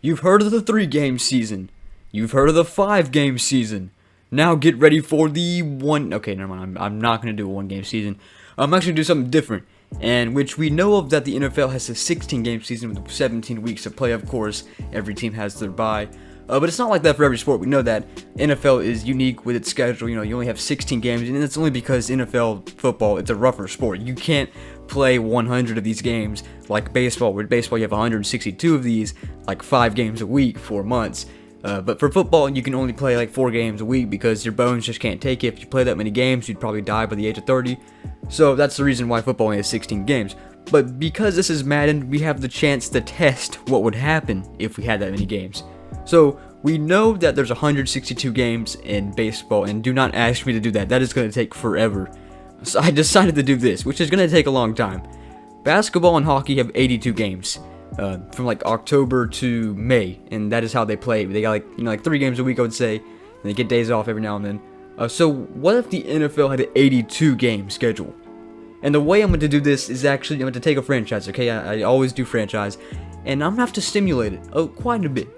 You've heard of the 3-game season. You've heard of the 5-game season. Now get ready for the one... Okay, never mind. I'm not going to do a 1-game season. I'm actually going to do something different. And which we know of that the NFL has a 16-game season with 17 weeks to play, of course. Every team has their bye. But it's not like that for every sport. We know that NFL is unique with its schedule. You only have 16 games, and it's only because NFL football, it's a rougher sport. You can't play 100 of these games like baseball. With baseball, you have 162 of these, like 5 games a week, 4 months. But for football, you can only play like 4 games a week because your bones just can't take it. If you play that many games, you'd probably die by the age of 30. So that's the reason why football only has 16 games. But because this is Madden, we have the chance to test what would happen if we had that many games. So we know that there's 162 games in baseball, and do not ask me to do that. That is going to take forever. So I decided to do this, which is going to take a long time. Basketball and hockey have 82 games. From like October to May, and that is how they play. They got like 3 games a week, I would say, and they get days off every now and then. So what if the NFL had an 82 game schedule? And the way I'm going to do this is actually I'm going to take a franchise. Okay, I always do franchise, and I'm going to have to stimulate it quite a bit.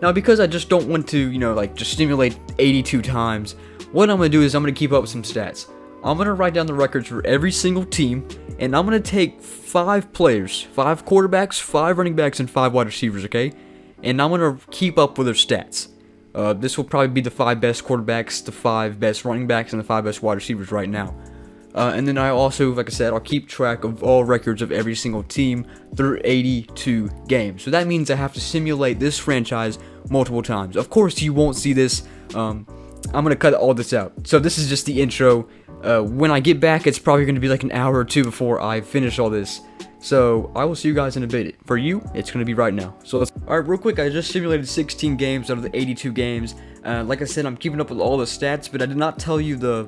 Now, because I just don't want to just stimulate 82 times, what I'm going to do is I'm going to keep up with some stats. I'm going to write down the records for every single team, and I'm going to take 5 players, 5 quarterbacks, 5 running backs, and 5 wide receivers, okay? And I'm going to keep up with their stats. This will probably be the 5 best quarterbacks, the 5 best running backs, and the 5 best wide receivers right now. And then I also, like I said, I'll keep track of all records of every single team through 82 games. So that means I have to simulate this franchise multiple times. Of course, you won't see this. I'm going to cut all this out. So this is just the intro. When I get back, it's probably going to be like an hour or 2 before I finish all this. So I will see you guys in a bit. For you, it's going to be right now. So alright, real quick, I just simulated 16 games out of the 82 games. Like I said, I'm keeping up with all the stats, but I did not tell you the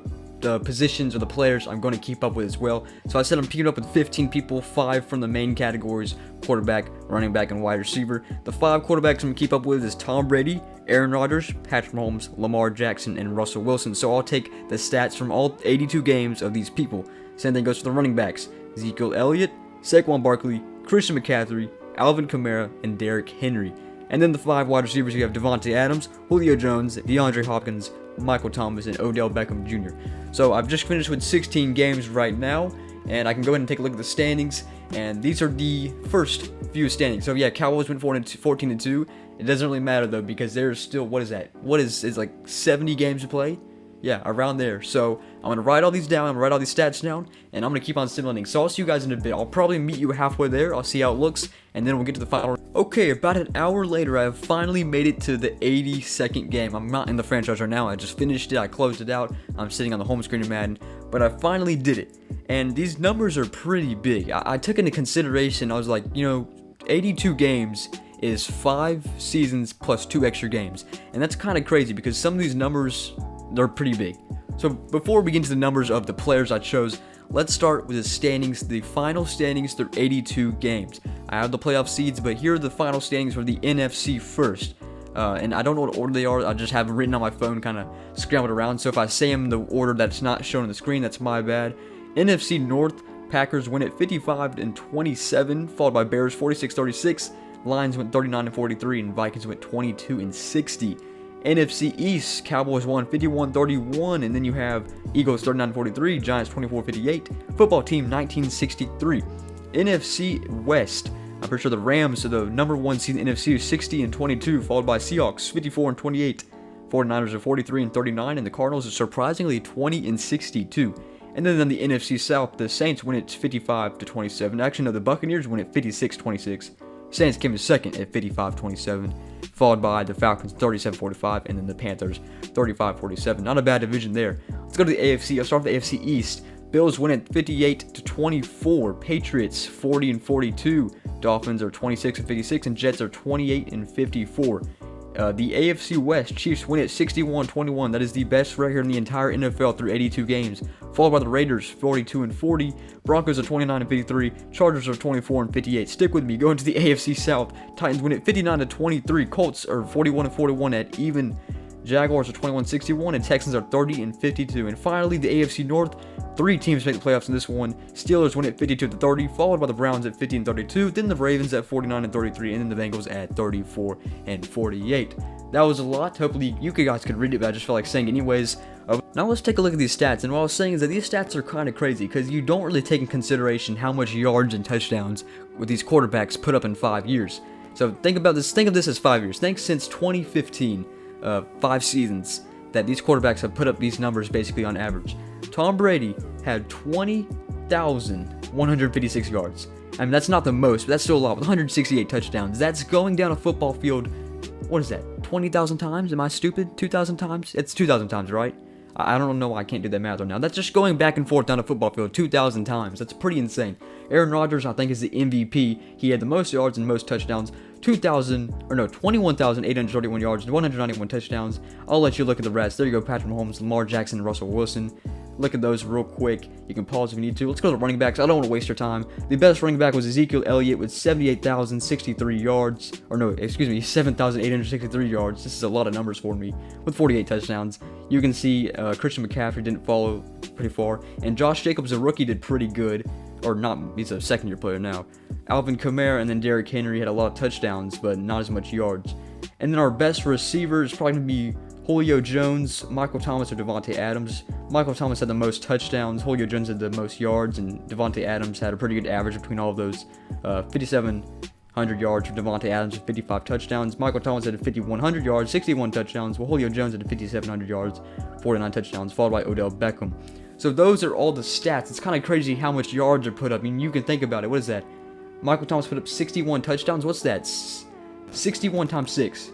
positions or the players I'm going to keep up with as well. So I said I'm keeping up with 15 people, 5 from the main categories: quarterback, running back, and wide receiver. The 5 quarterbacks I'm going to keep up with is Tom Brady, Aaron Rodgers, Patrick Mahomes, Lamar Jackson, and Russell Wilson. So I'll take the stats from all 82 games of these people. Same thing goes for the running backs: Ezekiel Elliott, Saquon Barkley, Christian McCaffrey, Alvin Kamara, and Derrick Henry. And then the 5 wide receivers, you have Devontae Adams, Julio Jones, DeAndre Hopkins, Michael Thomas, and Odell Beckham Jr. So I've just finished with 16 games right now, and I can go ahead and take a look at the standings. And these are the first few standings. So yeah, Cowboys went 14-2. It doesn't really matter though, because there's still, what is that? It's like 70 games to play? Yeah, around there. So I'm going to write all these down, I'm going to write all these stats down, and I'm going to keep on simulating. So I'll see you guys in a bit. I'll probably meet you halfway there, I'll see how it looks, and then we'll get to the final. Okay, about an hour later, I have finally made it to the 82nd game. I'm not in the franchise right now, I just finished it, I closed it out, I'm sitting on the home screen of Madden, but I finally did it. And these numbers are pretty big. I took into consideration, I was like, 82 games is 5 seasons plus 2 extra games. And that's kind of crazy because some of these numbers, they're pretty big. So before we get into the numbers of the players I chose, let's start with the standings, the final standings through 82 games. I have the playoff seeds, but here are the final standings for the NFC first. And I don't know what order they are, I just have them written on my phone, kind of scrambled around. So if I say them in the order that's not shown on the screen, that's my bad. NFC North, Packers win at 55-27, followed by Bears 46-36. Lions went 39-43, and Vikings went 22-60. NFC East, Cowboys won 51-31, and then you have Eagles 39-43, Giants 24-58, football team 1963. NFC West, I'm pretty sure the Rams are the number 1 seed in the NFC, 60-22, followed by Seahawks 54-28, 49ers are 43-39, and the Cardinals are surprisingly 20-62. And then in the NFC South, the Saints win at 55-27. Actually, no, the Buccaneers win at 56-26. Saints came in second at 55-27, followed by the Falcons 37-45, and then the Panthers 35-47. Not a bad division there. Let's go to the AFC. I'll start with the AFC East. Bills win at 58-24. Patriots 40-42. Dolphins are 26-56, and Jets are 28-54. The AFC West, Chiefs win at 61-21. That is the best record in the entire NFL through 82 games. Followed by the Raiders, 42-40. Broncos are 29-53. Chargers are 24-58. Stick with me. Going to the AFC South, Titans win at 59-23. Colts are 41-41 at even. Jaguars are 21-61, and Texans are 30-52. And finally, the AFC North, Three teams make the playoffs in this one. Steelers win at 52-30, followed by the Browns at 50-32, then the Ravens at 49-33, and then the Bengals at 34-48. That was a lot. Hopefully you guys could read it, but I just felt like saying it anyways. Now let's take a look at these stats, and what I was saying is that these stats are kind of crazy because you don't really take in consideration how much yards and touchdowns with these quarterbacks put up in 5 years. So think about this. Think of this as 5 years. Think since 2015, 5 seasons that these quarterbacks have put up these numbers basically on average. Tom Brady had 20,156 yards. I mean, that's not the most, but that's still a lot with 168 touchdowns. That's going down a football field. What is that? 20,000 times? Am I stupid? 2,000 times? It's 2,000 times, right? I don't know why I can't do that math right now. That's just going back and forth down a football field 2,000 times. That's pretty insane. Aaron Rodgers, I think, is the MVP. He had the most yards and most touchdowns. 21,831 yards and 191 touchdowns. I'll let you look at the rest. There you go, Patrick Mahomes, Lamar Jackson, and Russell Wilson. Look at those real quick. You can pause if you need to. Let's go to the running backs. I don't want to waste your time. The best running back was Ezekiel Elliott with 78,063 yards. Or no, excuse me, 7,863 yards. This is a lot of numbers for me. With 48 touchdowns. You can see Christian McCaffrey didn't follow pretty far. And Josh Jacobs, a rookie, did pretty good. Or not, he's a second-year player now. Alvin Kamara and then Derrick Henry had a lot of touchdowns, but not as much yards. And then our best receiver is probably going to be Julio Jones, Michael Thomas, or Devontae Adams. Michael Thomas had the most touchdowns, Julio Jones had the most yards, and Devontae Adams had a pretty good average between all of those. 5,700 yards for Devontae Adams with 55 touchdowns. Michael Thomas had 5,100 yards, 61 touchdowns, while Julio Jones had 5,700 yards, 49 touchdowns, followed by Odell Beckham. So those are all the stats. It's kind of crazy how much yards are put up. I mean, you can think about it. What is that? Michael Thomas put up 61 touchdowns. What's that? 61 times 6.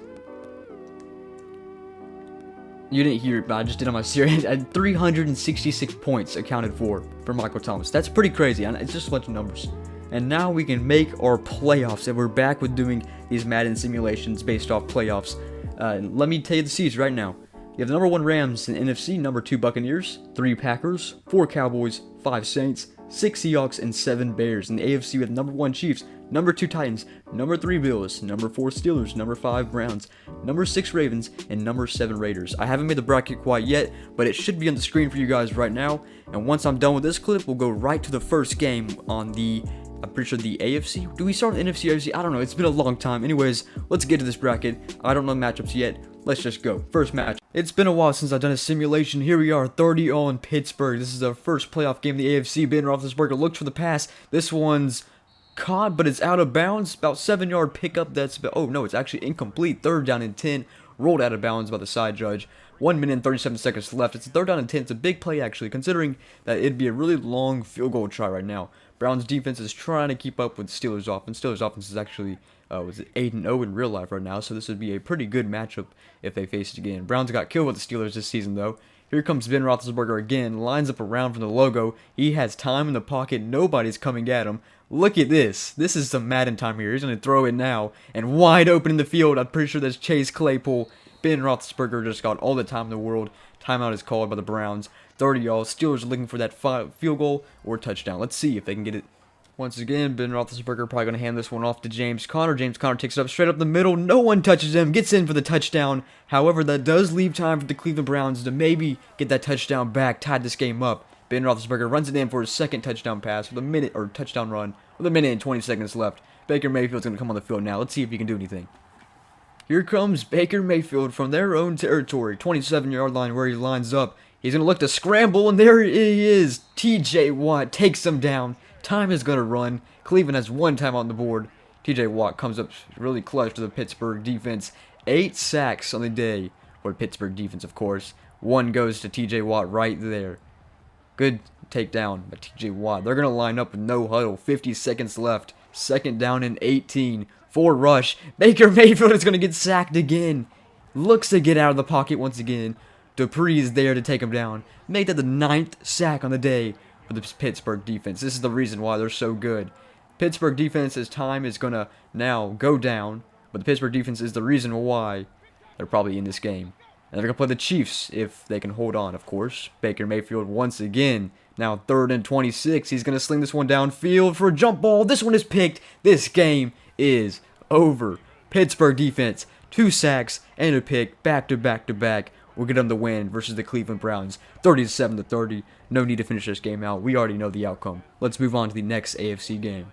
You didn't hear it, but I just did on my series. 366 points accounted for Michael Thomas. That's pretty crazy. It's just a bunch of numbers. And now we can make our playoffs. And we're back with doing these Madden simulations based off playoffs. Let me tell you the seeds right now. You have the number 1 Rams in the NFC, number 2 Buccaneers, 3 Packers, 4 Cowboys, 5 Saints, 6 Seahawks, and 7 Bears. In the AFC, we have number 1 Chiefs, number 2 Titans, number 3 Bills, number 4 Steelers, number 5 Browns, number 6 Ravens, and number 7 Raiders. I haven't made the bracket quite yet, but it should be on the screen for you guys right now. And once I'm done with this clip, we'll go right to the first game on the, I'm pretty sure the AFC. Do we start with NFC or AFC? I don't know. It's been a long time. Anyways, let's get to this bracket. I don't know matchups yet. Let's just go. First match. It's been a while since I've done a simulation. Here we are, 30-0 in Pittsburgh. This is our first playoff game in the AFC. Ben Roethlisberger looks for the pass. This one's caught, but it's out of bounds. About 7-yard pickup. Oh no, it's actually incomplete. 3rd down and 10. Rolled out of bounds by the side judge. 1 minute and 37 seconds left. It's a 3rd down and 10. It's a big play actually, considering that it'd be a really long field goal try right now. Browns defense is trying to keep up with Steelers offense. Steelers offense is actually was it 8-0 in real life right now, so this would be a pretty good matchup if they faced it again. Browns got killed with the Steelers this season though. Here comes Ben Roethlisberger again, lines up around from the logo. He has time in the pocket. Nobody's coming at him. Look at this. This is some Madden time here. He's going to throw it now, and wide open in the field. I'm pretty sure that's Chase Claypool. Ben Roethlisberger just got all the time in the world. Timeout is called by the Browns. 30-0. Steelers are looking for that field goal or touchdown. Let's see if they can get it. Once again, Ben Roethlisberger probably going to hand this one off to James Conner. James Conner takes it up straight up the middle. No one touches him. Gets in for the touchdown. However, that does leave time for the Cleveland Browns to maybe get that touchdown back, tie this game up. Ben Roethlisberger runs it in for his second touchdown pass with a minute, or touchdown run, with a minute and 20 seconds left. Baker Mayfield's going to come on the field now. Let's see if he can do anything. Here comes Baker Mayfield from their own territory. 27-yard line where he lines up. He's going to look to scramble, and there he is. TJ Watt takes him down. Time is going to run. Cleveland has 1 time on the board. TJ Watt comes up really clutch to the Pittsburgh defense. 8 sacks on the day for Pittsburgh defense, of course. 1 goes to TJ Watt right there. Good takedown by TJ Watt. They're going to line up with no huddle. 50 seconds left. 2nd down and 18. 4 rush. Baker Mayfield is going to get sacked again. Looks to get out of the pocket once again. Dupree is there to take him down. Made that the 9th sack on the day for the Pittsburgh defense. This is the reason why they're so good. Pittsburgh defense's time is going to now go down, but the Pittsburgh defense is the reason why they're probably in this game. And they're going to play the Chiefs if they can hold on, of course. Baker Mayfield once again. Now 3rd and 26. He's going to sling this one downfield for a jump ball. This one is picked. This game is over. Pittsburgh defense, 2 sacks and a pick, back to back to back. will get them the win versus the Cleveland Browns, 37-30. No need to finish this game out. We already know the outcome. Let's move on to the next AFC game.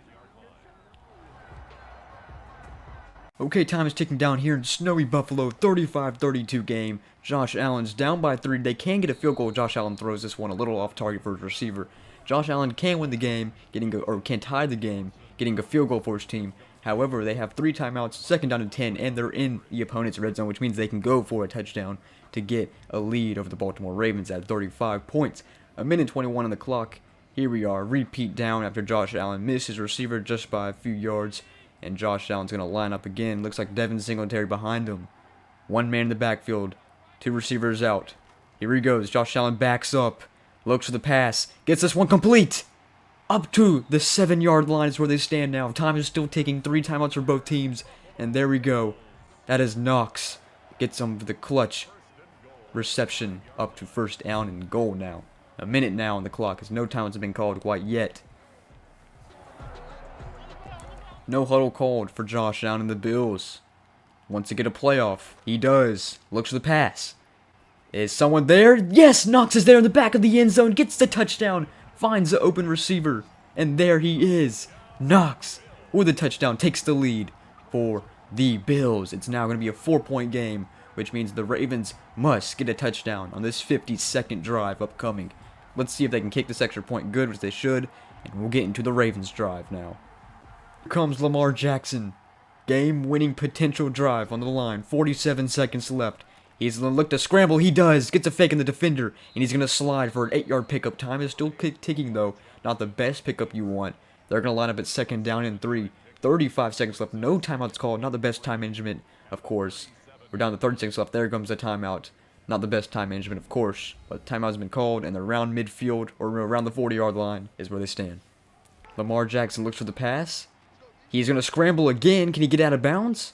Okay, time is ticking down here in snowy Buffalo, 35-32 game. Josh Allen's down by 3. They can get a field goal. Josh Allen throws this one a little off target for his receiver. Josh Allen can win the game, can tie the game, getting a field goal for his team. However, they have 3 timeouts, second down and 10, and they're in the opponent's red zone, which means they can go for a touchdown to get a lead over the Baltimore Ravens at 35 points. A minute 21 on the clock. Here we are, repeat down after Josh Allen missed his receiver just by a few yards. And Josh Allen's going to line up again. Looks like Devin Singletary behind him. 1 man in the backfield. 2 receivers out. Here he goes. Josh Allen backs up. Looks for the pass. Gets this one complete. Up to the 7-yard line is where they stand now. Time is still ticking. 3 timeouts for both teams. And there we go. That is Knox. Gets him for the clutch reception up to first down and goal now. A minute now on the clock as no timeouts have been called quite yet. No huddle called for Josh Allen and the Bills. Wants to get a playoff. He does. Looks for the pass. Is someone there? Yes! Knox is there in the back of the end zone. Gets the touchdown. Finds the open receiver. And there he is. Knox with a touchdown. Takes the lead for the Bills. It's now going to be a 4-point game, which means the Ravens must get a touchdown on this 52nd drive upcoming. Let's see if they can kick this extra point good, which they should. And we'll get into the Ravens drive now. Here comes Lamar Jackson. Game-winning potential drive on the line. 47 seconds left. He's going to look to scramble. He does. Gets a fake in the defender. And he's going to slide for an 8-yard pickup. Time is still ticking, though. Not the best pickup you want. They're going to line up at second down and 3. 35 seconds left. No timeouts called. Not the best time management, of course. We're down to 30 seconds left. There comes the timeout. Not the best time management, of course. But timeout has been called. And they're around midfield or around the 40-yard line is where they stand. Lamar Jackson looks for the pass. He's going to scramble again. Can he get out of bounds?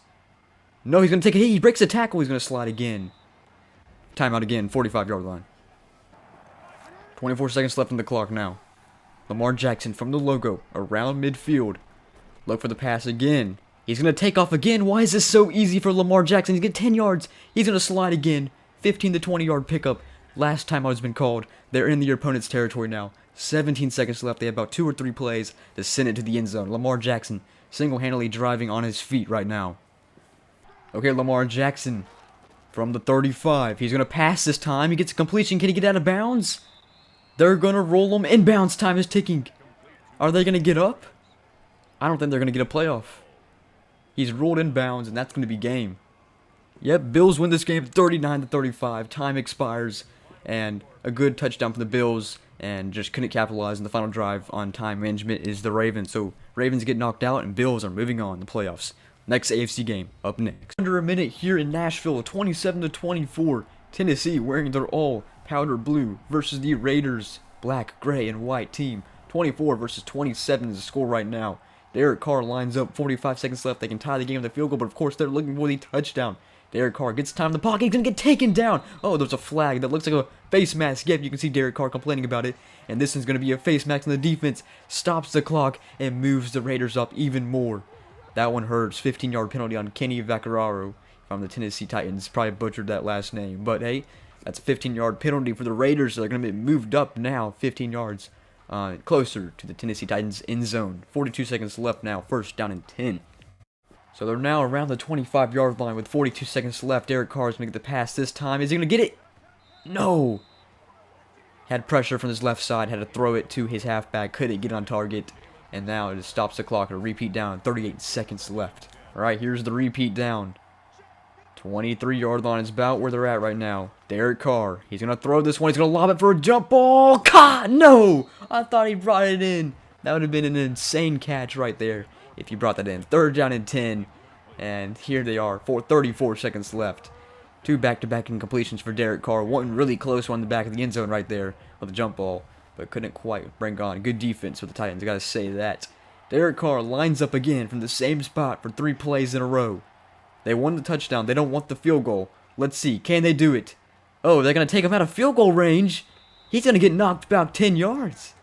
No, he's going to take a hit. He breaks the tackle. He's going to slide again. Timeout again. 45-yard line. 24 seconds left on the clock now. Lamar Jackson from the logo around midfield. Look for the pass again. He's going to take off again. Why is this so easy for Lamar Jackson? He's going to get 10 yards. He's going to slide again. 15 to 20-yard pickup. Last timeout has been called. They're in the opponent's territory now. 17 seconds left. They have about 2 or 3 plays to send it to the end zone. Lamar Jackson single-handedly driving on his feet right now. Okay, Lamar Jackson from the 35. He's going to pass this time. He gets a completion. Can he get out of bounds? They're going to roll him. Inbounds time is ticking. Are they going to get up? I don't think they're going to get a playoff. He's rolled in bounds, and that's going to be game. Yep, Bills win this game 39-35. Time expires, and a good touchdown from the Bills, and just couldn't capitalize in the final drive on time management is the Ravens. So Ravens get knocked out, and Bills are moving on to the playoffs. Next AFC game up next. Under a minute here in Nashville, 27-24. Tennessee wearing their all powder blue versus the Raiders, black, gray, and white team. 24 versus 27 is the score right now. Derek Carr lines up, 45 seconds left. They can tie the game with a field goal, but of course they're looking for the touchdown. Derek Carr gets time in the pocket. He's going to get taken down. Oh, there's a flag that looks like a face mask. Yep, you can see Derek Carr complaining about it. And this is going to be a face mask, and the defense stops the clock and moves the Raiders up even more. That one hurts. 15-yard penalty on Kenny Vaccaro from the Tennessee Titans. Probably butchered that last name. But hey, that's a 15-yard penalty for the Raiders. So they're going to be moved up now 15 yards closer to the Tennessee Titans end zone. 42 seconds left now. First down and 10. So they're now around the 25-yard line with 42 seconds left. Derek Carr is going to get the pass this time. Is he going to get it? No. Had pressure from his left side. Had to throw it to his halfback. Couldn't get on target. And now it just stops the clock. A repeat down. 38 seconds left. All right, here's the repeat down. 23-yard line is about where they're at right now. Derek Carr. He's going to throw this one. He's going to lob it for a jump ball. God, no. I thought he brought it in. That would have been an insane catch right there if you brought that in. Third down and 10. And here they are. 34 seconds left. 2 back-to-back incompletions for Derek Carr. One really close one in the back of the end zone right there with a jump ball. But couldn't quite bring on. Good defense for the Titans. I got to say that. Derek Carr lines up again from the same spot for 3 plays in a row. They won the touchdown. They don't want the field goal. Let's see. Can they do it? Oh, they're going to take him out of field goal range. He's going to get knocked back 10 yards.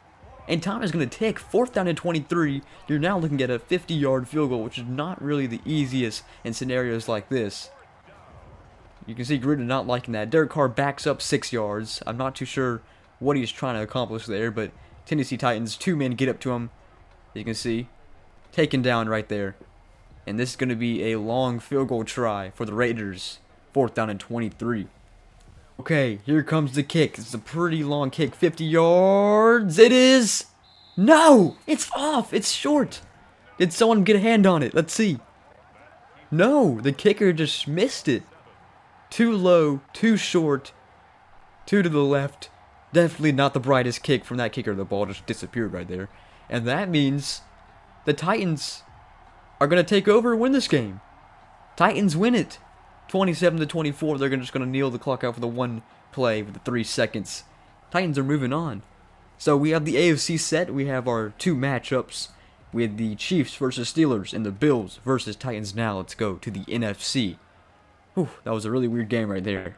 And time is going to tick. 4th down and 23. You're now looking at a 50-yard field goal, which is not really the easiest in scenarios like this. You can see Gruden not liking that. Derek Carr backs up 6 yards. I'm not too sure what he's trying to accomplish there, but Tennessee Titans, 2 men get up to him. As you can see, taken down right there. And this is going to be a long field goal try for the Raiders. 4th down and 23. Okay, here comes the kick. It's a pretty long kick. 50 yards. It is. No! It's off. It's short. Did someone get a hand on it? Let's see. No, the kicker just missed it. Too low, too short, too to the left. Definitely not the brightest kick from that kicker. The ball just disappeared right there. And that means the Titans are going to take over and win this game. Titans win it. 27-24. They're just going to kneel the clock out for the 1 play with the 3 seconds. Titans are moving on. So we have the AFC set. We have our 2 matchups with the Chiefs versus Steelers and the Bills versus Titans. Now let's go to the NFC. Whew, that was a really weird game right there.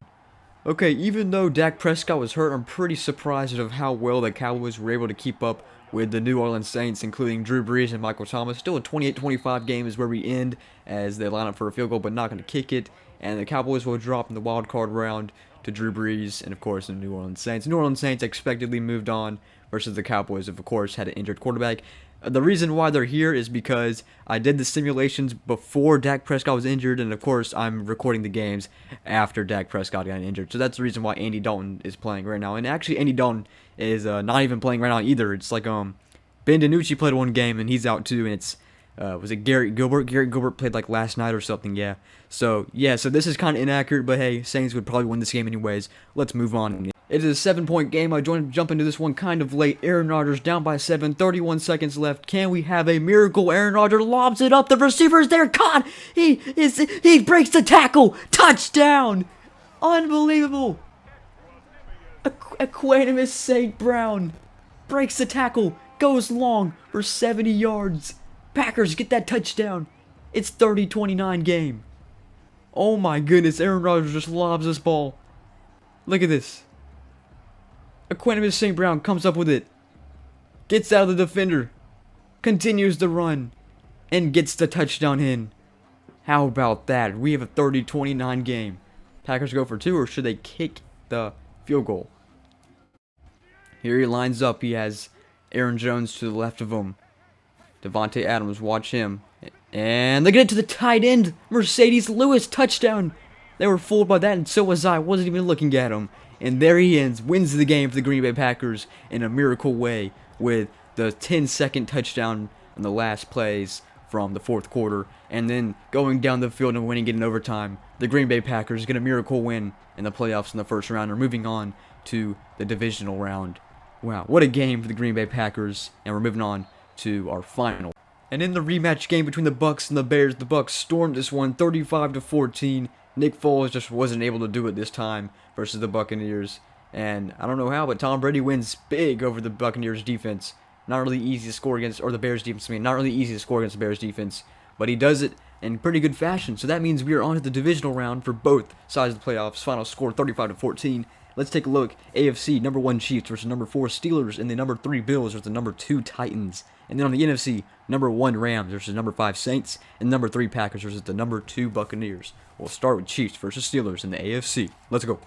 Okay, even though Dak Prescott was hurt, I'm pretty surprised of how well the Cowboys were able to keep up with the New Orleans Saints, including Drew Brees and Michael Thomas. Still a 28-25 game is where we end as they line up for a field goal, but not going to kick it. And the Cowboys will drop in the wild card round to Drew Brees and, of course, the New Orleans Saints. New Orleans Saints expectedly moved on versus the Cowboys, of course, had an injured quarterback. The reason why they're here is because I did the simulations before Dak Prescott was injured, and of course I'm recording the games after Dak Prescott got injured. So that's the reason why Andy Dalton is playing right now. And actually Andy Dalton is not even playing right now either. It's like Ben DiNucci played 1 game and he's out too, and it's was it Garrett Gilbert? Garrett Gilbert played like last night or something, yeah. So this is kind of inaccurate, but hey, Saints would probably win this game anyways. Let's move on. It is a 7-point game. I jump into this one kind of late. Aaron Rodgers down by 7, 31 seconds left. Can we have a miracle? Aaron Rodgers lobs it up. The receiver's there. Caught. He breaks the tackle. Touchdown. Unbelievable. Equanimous St. Brown breaks the tackle. Goes long for 70 yards. Packers get that touchdown. It's 30-29 game. Oh my goodness. Aaron Rodgers just lobs this ball. Look at this. Equanimous St. Brown comes up with it, gets out of the defender, continues the run, and gets the touchdown in. How about that? We have a 30-29 game. Packers go for 2, or should they kick the field goal? Here he lines up. He has Aaron Jones to the left of him. Devontae Adams, watch him. And they get it to the tight end. Mercedes Lewis, touchdown. They were fooled by that, and so was I. Wasn't even looking at him. And there he ends, wins the game for the Green Bay Packers in a miracle way with the 10-second touchdown in the last plays from the 4th quarter. And then going down the field and winning it in overtime. The Green Bay Packers get a miracle win in the playoffs in the 1st round. They're moving on to the divisional round. Wow, what a game for the Green Bay Packers. And we're moving on to our final. And in the rematch game between the Bucs and the Bears, the Bucs stormed this one 35-14. Nick Foles just wasn't able to do it this time versus the Buccaneers. And I don't know how, but Tom Brady wins big over the Buccaneers defense. Not really easy to score against, or the Bears defense, not really easy to score against the Bears defense. But he does it in pretty good fashion. So that means we are on to the divisional round for both sides of the playoffs. Final score 35-14. Let's take a look. AFC, number 1 Chiefs versus number 4 Steelers, and the number 3 Bills versus the number 2 Titans. And then on the NFC, number 1 Rams versus number 5 Saints, and number 3 Packers versus the number 2 Buccaneers. We'll start with Chiefs versus Steelers in the AFC. Let's go.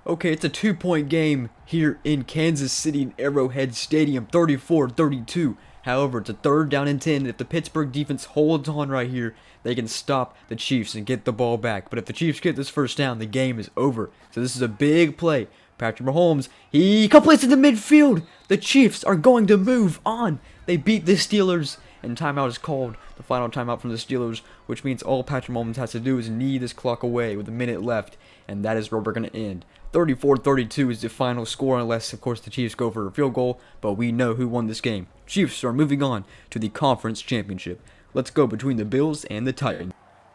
Okay, it's a 2-point game here in Kansas City in Arrowhead Stadium, 34-32. However, it's a 3rd down and 10. If the Pittsburgh defense holds on right here, they can stop the Chiefs and get the ball back. But if the Chiefs get this 1st down, the game is over. So this is a big play. Patrick Mahomes, he completes it to midfield. The Chiefs are going to move on. They beat the Steelers, and timeout is called. The final timeout from the Steelers, which means all Patrick Mahomes has to do is knee this clock away with a minute left, and that is where we're going to end. 34-32 is the final score, unless, of course, the Chiefs go for a field goal, but we know who won this game. Chiefs are moving on to the conference championship. Let's go between the Bills and the Titans.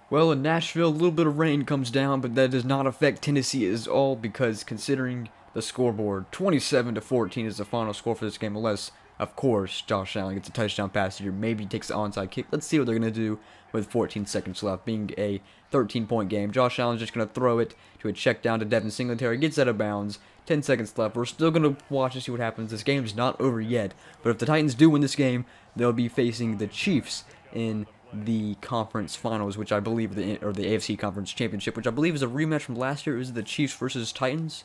Well, in Nashville, a little bit of rain comes down, but that does not affect Tennessee at all, because considering the scoreboard, 27-14 is the final score for this game, unless, of course, Josh Allen gets a touchdown pass here, maybe takes the onside kick. Let's see what they're going to do with 14 seconds left, being a 13-point game. Josh Allen's just going to throw it to a check down to Devin Singletary, gets out of bounds, 10 seconds left. We're still going to watch and see what happens. This game's not over yet, but if the Titans do win this game, they'll be facing the Chiefs in the conference finals, which I believe or the AFC Conference Championship, which I believe is a rematch from last year. It was the Chiefs versus Titans.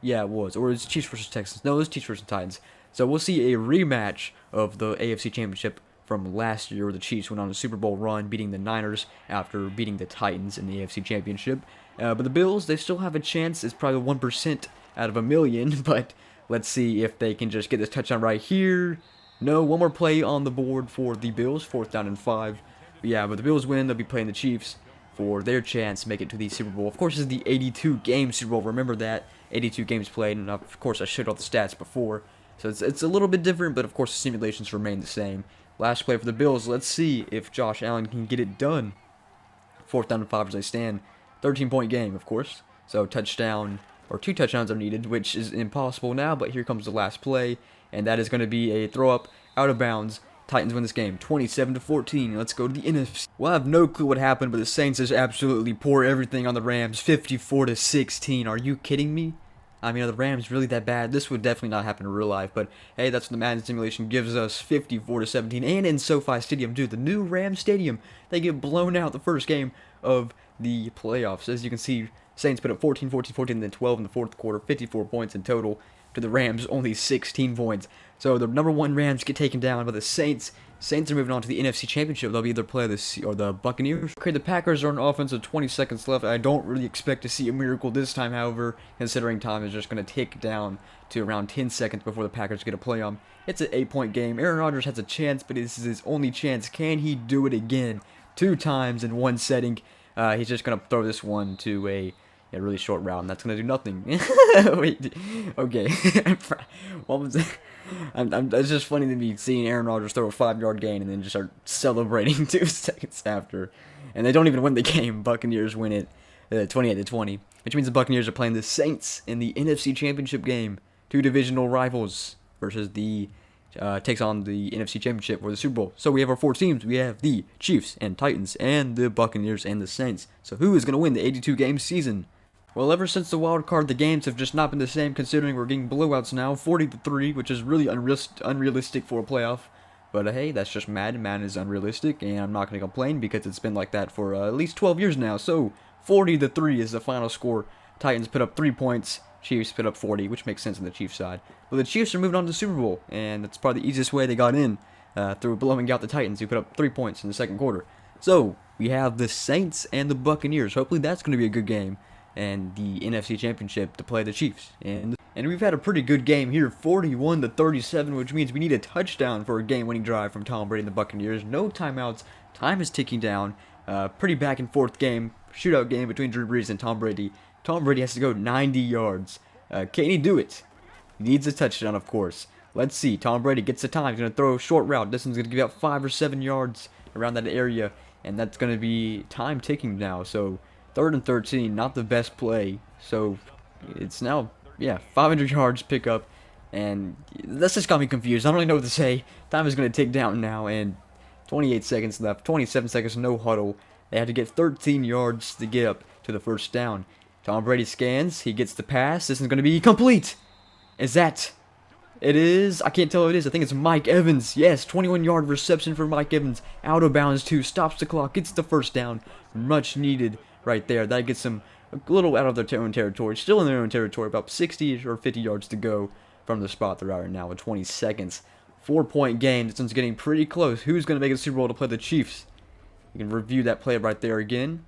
Yeah, it was. Or it was Chiefs versus Texans. No, it was Chiefs versus Titans. So we'll see a rematch of the AFC Championship from last year, where the Chiefs went on a Super Bowl run, beating the Niners after beating the Titans in the AFC Championship. But the Bills, they still have a chance. It's probably 1% out of a million, but let's see if they can just get this touchdown right here. No, one more play on the board for the Bills, 4th down and 5. But yeah, but the Bills win. They'll be playing the Chiefs for their chance to make it to the Super Bowl. Of course, this is the 82-game Super Bowl. Remember that. 82 games played, and of course, I showed all the stats before. So it's a little bit different, but of course, the simulations remain the same. Last play for the Bills. Let's see if Josh Allen can get it done. 4th down and 5 as they stand. 13-point game, of course. So touchdown, or 2 touchdowns are needed, which is impossible now, but here comes the last play, and that is going to be a throw-up out of bounds. Titans win this game, 27-14. Let's go to the NFC. Well, I have no clue what happened, but the Saints just absolutely pour everything on the Rams, 54-16. Are you kidding me? I mean, are the Rams really that bad? This would definitely not happen in real life, but hey, that's what the Madden simulation gives us, 54-17. And in SoFi Stadium, dude, the new Rams Stadium, they get blown out the first game of the playoffs. As you can see, Saints put up 14, 14, 14, and then 12 in the 4th quarter, 54 points in total. To the Rams, only 16 points. So the number 1 Rams get taken down by the Saints. Saints are moving on to the NFC Championship. They'll be either play the Buccaneers. Okay, the Packers are on offense with 20 seconds left. I don't really expect to see a miracle this time, however, considering time is just going to tick down to around 10 seconds before the Packers get a play on. It's an 8-point game. Aaron Rodgers has a chance, but this is his only chance. Can he do it again? 2 times in one setting. He's just going to throw this one to a really short route, and that's going to do nothing. Wait, okay. What was that? It's just funny to me seeing Aaron Rodgers throw a 5-yard gain and then just start celebrating 2 seconds after. And they don't even win the game. Buccaneers win it 28-20, which means the Buccaneers are playing the Saints in the NFC Championship game. 2 divisional rivals versus the takes on the NFC Championship for the Super Bowl. So we have our 4 teams. We have the Chiefs and Titans and the Buccaneers and the Saints. So who is going to win the 82-game season? Well, ever since the wild card, the games have just not been the same, considering we're getting blowouts now, 40-3, which is really unrealistic for a playoff. But hey, that's just Madden. Madden is unrealistic, and I'm not going to complain because it's been like that for at least 12 years now. So 40-3 is the final score. Titans put up 3 points. Chiefs put up 40, which makes sense on the Chiefs side. But the Chiefs are moving on to the Super Bowl, and that's probably the easiest way they got in, through blowing out the Titans, who put up 3 points in the 2nd quarter. So we have the Saints and the Buccaneers. Hopefully that's going to be a good game. And the NFC Championship to play the Chiefs. And we've had a pretty good game here, 41-37, which means we need a touchdown for a game-winning drive from Tom Brady and the Buccaneers. No timeouts. Time is ticking down. Pretty back-and-forth game, shootout game between Drew Brees and Tom Brady. Tom Brady has to go 90 yards. Can he do it? He needs a touchdown, of course. Let's see. Tom Brady gets the time. He's going to throw a short route. This one's going to give out 5 or 7 yards around that area. And that's going to be time ticking now. So 3rd and 13, not the best play. So it's now, 500 yards pickup. And that's just got me confused. I don't really know what to say. Time is going to tick down now. And 28 seconds left. 27 seconds, no huddle. They had to get 13 yards to get up to the 1st down. Tom Brady scans. He gets the pass. This is going to be complete. Is that? It is. I can't tell who it is. I think it's Mike Evans. Yes, 21-yard reception for Mike Evans. Out of bounds, too. Stops the clock. Gets the 1st down. Much needed right there. That gets them a little out of their own territory. Still in their own territory. About 60 or 50 yards to go from the spot they're at right now with 20 seconds. 4-point game. This one's getting pretty close. Who's going to make a Super Bowl to play the Chiefs? You can review that play right there again.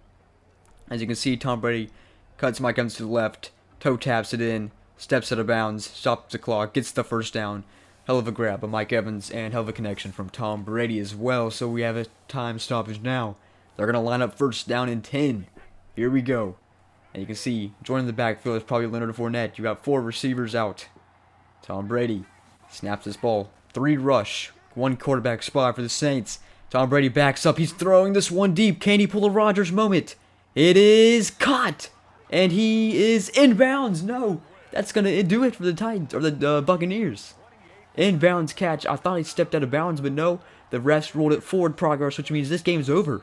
As you can see, Tom Brady cuts Mike Evans to the left. Toe taps it in. Steps out of bounds. Stops the clock. Gets the 1st down. Hell of a grab by Mike Evans. And hell of a connection from Tom Brady as well. So we have a time stoppage now. They're going to line up 1st down and 10. Here we go. And you can see, joining the backfield is probably Leonard Fournette. You got 4 receivers out. Tom Brady snaps this ball. 3 rush. 1 quarterback spot for the Saints. Tom Brady backs up. He's throwing this one deep. Can he pull a Rodgers moment? It is caught. And he is inbounds. No. That's going to do it for the Titans, or the Buccaneers. Inbounds catch. I thought he stepped out of bounds, but no. The refs ruled it forward progress, which means this game's over.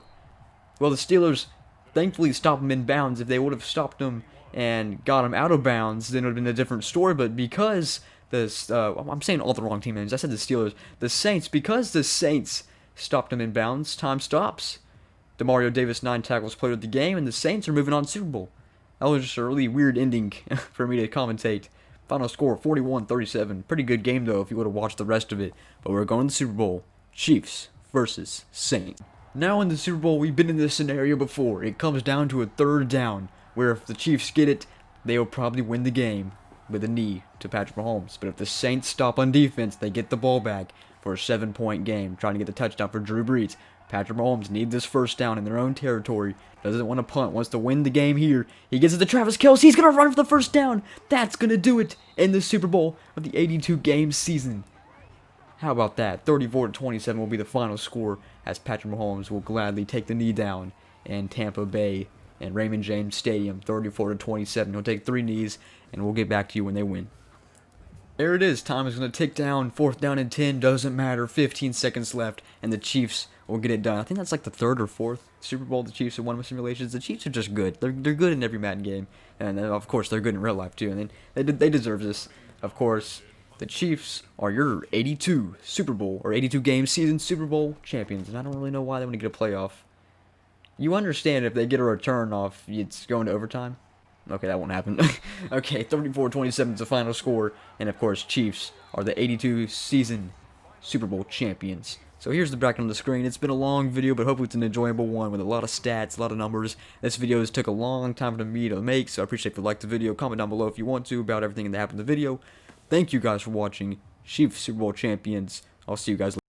Well, the Steelers thankfully stopped him in bounds. If they would have stopped him and got him out of bounds, then it would have been a different story. But because I'm saying all the wrong team names. I said the Steelers. The Saints, because the Saints stopped him in bounds. Time stops. Demario Davis 9 tackles player of the game, and the Saints are moving on to Super Bowl. That was just a really weird ending for me to commentate. Final score 41-37. Pretty good game though if you would have watched the rest of it. But we're going to the Super Bowl. Chiefs versus Saints. Now in the Super Bowl, we've been in this scenario before. It comes down to a third down, where if the Chiefs get it, they will probably win the game with a knee to Patrick Mahomes. But if the Saints stop on defense, they get the ball back for a 7-point game, trying to get the touchdown for Drew Brees. Patrick Mahomes needs this first down in their own territory. Doesn't want to punt. Wants to win the game here. He gets it to Travis Kelce. He's going to run for the first down. That's going to do it in the Super Bowl of the 82-game season. How about that? 34-27 will be the final score as Patrick Mahomes will gladly take the knee down in Tampa Bay and Raymond James Stadium. 34-27. He'll take 3 knees, and we'll get back to you when they win. There it is. Time is going to tick down. 4th down and 10. Doesn't matter. 15 seconds left, and the Chiefs will get it done. I think that's like the 3rd or 4th Super Bowl the Chiefs have won with simulations. The Chiefs are just good. They're good in every Madden game, and of course they're good in real life too. And they deserve this. Of course, the Chiefs are your 82 Super Bowl or 82 game season Super Bowl champions, and I don't really know why they want to get a playoff. You understand if they get a return off, it's going to overtime. Okay, that won't happen. Okay, 34-27 is the final score, and of course, Chiefs are the 82 season Super Bowl champions. So here's the bracket on the screen. It's been a long video, but hopefully it's an enjoyable one with a lot of stats, a lot of numbers. This video took a long time for me to make, so I appreciate if you like the video. Comment down below if you want to about everything that happened in the video. Thank you guys for watching. Chiefs Super Bowl champions. I'll see you guys later.